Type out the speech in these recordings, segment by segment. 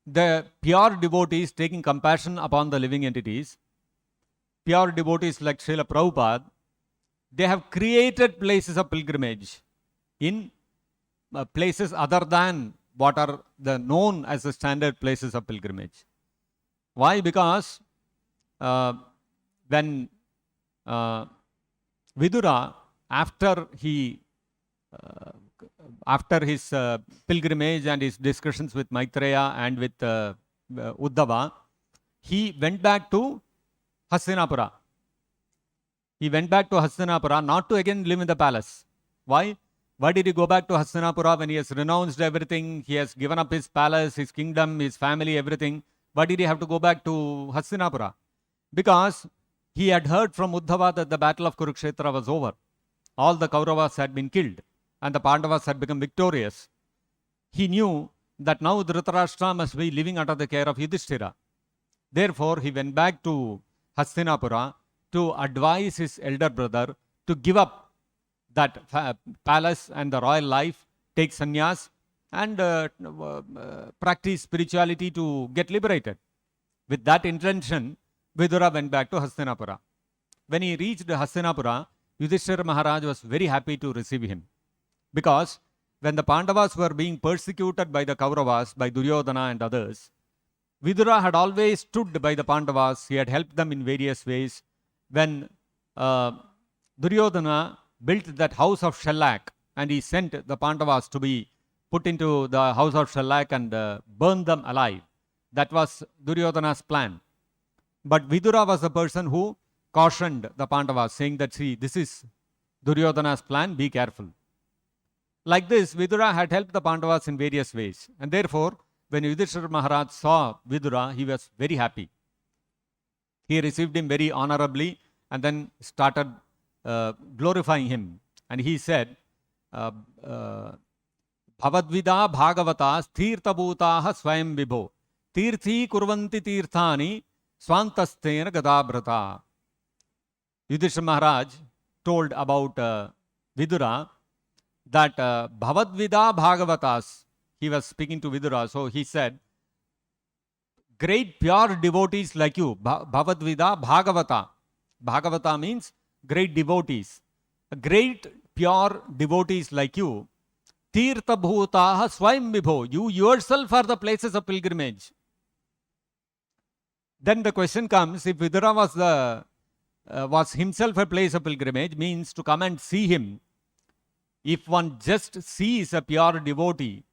the pure devotees taking compassion upon the living entities, pure devotees like Srila Prabhupada, they have created places of pilgrimage in places other than what are the known as the standard places of pilgrimage. Why? Because when Vidura, after his pilgrimage and his discussions with Maitreya and with Uddhava, he went back to Hastinapura. He went back to Hastinapura not to again live in the palace. Why? Why did he go back to Hastinapura when he has renounced everything? He has given up his palace, his kingdom, his family, everything. Why did he have to go back to Hastinapura? Because he had heard from Uddhava that the battle of Kurukshetra was over. All the Kauravas had been killed and the Pandavas had become victorious. He knew that now Dhritarashtra must be living under the care of Yudhishthira. Therefore, he went back to Hastinapura to advise his elder brother to give up that palace and the royal life, take sannyas, and practice spirituality to get liberated. With that intention, Vidura went back to Hastinapura. When he reached Hastinapura, Yudhishthira Maharaj was very happy to receive him. Because when the Pandavas were being persecuted by the Kauravas, by Duryodhana and others, Vidura had always stood by the Pandavas. He had helped them in various ways. When Duryodhana built that house of shellac and he sent the Pandavas to be put into the house of shellac and burn them alive. That was Duryodhana's plan. But Vidura was the person who cautioned the Pandavas, saying that, see, this is Duryodhana's plan, be careful. Like this, Vidura had helped the Pandavas in various ways. And therefore, when Yudhishthira Maharaj saw Vidura, he was very happy. He received him very honorably and then started glorifying him. And he said, Bhavadvida Bhagavata Sthirtabhutaha Swayam Vibho Tirthi Kurvanti Tirthani Swantastena Gadabrata. Yudhishthira Maharaj told about Vidura that Bhavadvida Bhagavatas, he was speaking to Vidura, so he said, great pure devotees like you, Bhavadvida Bhagavata. Bhagavata means great devotees. Great pure devotees like you, Tirtha Bhutaha Swayam Vibho, you yourself are the places of pilgrimage. Then the question comes, if Vidura was himself a place of pilgrimage, means to come and see him. If one just sees a pure devotee,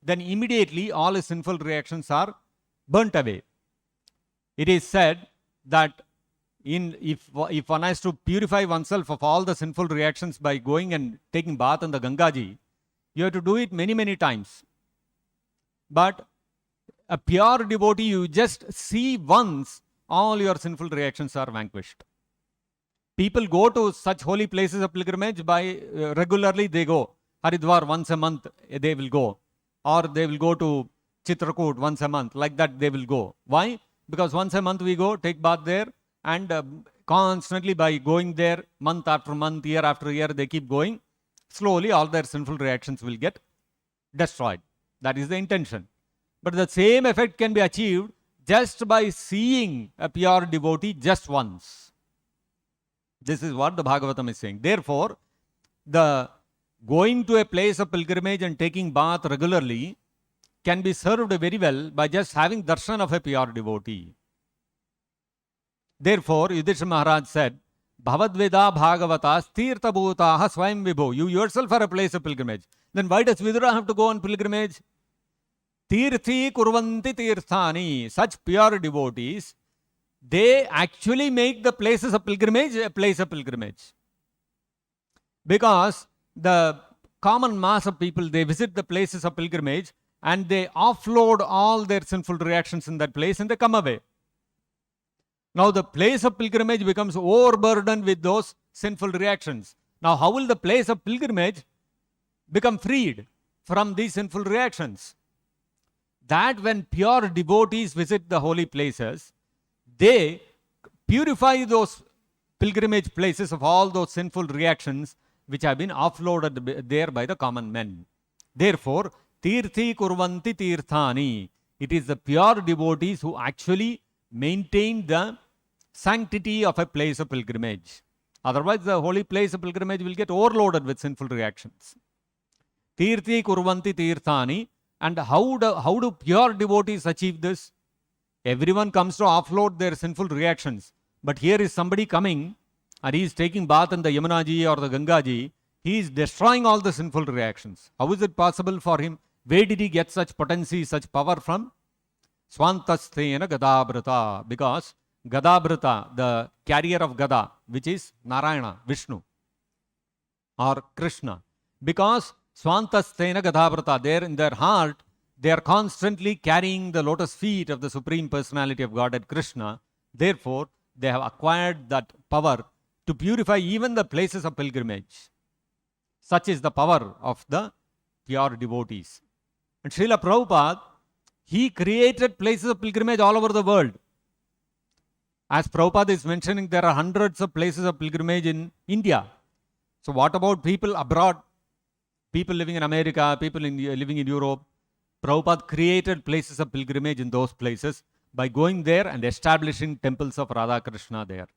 then immediately all his sinful reactions are burnt away. It is said that if one has to purify oneself of all the sinful reactions by going and taking bath in the Gangaji, you have to do it many, many times. But a pure devotee, you just see once, all your sinful reactions are vanquished. People go to such holy places of pilgrimage by regularly they go. Haridwar once a month they will go. Or they will go to Chitrakoot once a month. Like that they will go. Why? Because once a month we go, take bath there, and constantly by going there month after month, year after year, they keep going. Slowly all their sinful reactions will get destroyed. That is the intention. But the same effect can be achieved just by seeing a pure devotee just once. This is what the Bhagavatam is saying. Therefore, the going to a place of pilgrimage and taking bath regularly can be served very well by just having darshan of a pure devotee. Therefore, Yudhishthira Maharaj said, Bhavadveda Bhagavata Sthirtha Bhutaha Swayam Vibho. You yourself are a place of pilgrimage. Then why does Vidura have to go on pilgrimage? Tirthi Kurvanti Tirthani. Such pure devotees, they actually make the places of pilgrimage a place of pilgrimage. Because the common mass of people, they visit the places of pilgrimage and they offload all their sinful reactions in that place and they come away. Now the place of pilgrimage becomes overburdened with those sinful reactions. Now how will the place of pilgrimage become freed from these sinful reactions? That when pure devotees visit the holy places, they purify those pilgrimage places of all those sinful reactions which have been offloaded there by the common men. Therefore, Tirthi Kurvanti Tirthani. It is the pure devotees who actually maintain the sanctity of a place of pilgrimage. Otherwise, the holy place of pilgrimage will get overloaded with sinful reactions. Tirthi kurvanti tirthani. And how do pure devotees achieve this? Everyone comes to offload their sinful reactions. But here is somebody coming and he is taking bath in the Yamuna ji or the Ganga ji. He is destroying all the sinful reactions. How is it possible for him? Where did he get such potency, such power from? Swantasthena Gadabrata. Because Gadabrata, the carrier of Gada, which is Narayana, Vishnu or Krishna. Because Swantasthena Gadabrata, there in their heart, they are constantly carrying the lotus feet of the Supreme Personality of Godhead Krishna. Therefore, they have acquired that power to purify even the places of pilgrimage. Such is the power of the pure devotees. And Srila Prabhupada, he created places of pilgrimage all over the world. As Prabhupada is mentioning, there are hundreds of places of pilgrimage in India. So what about people abroad? People living in America, people living in Europe. Prabhupada created places of pilgrimage in those places by going there and establishing temples of Radha Krishna there.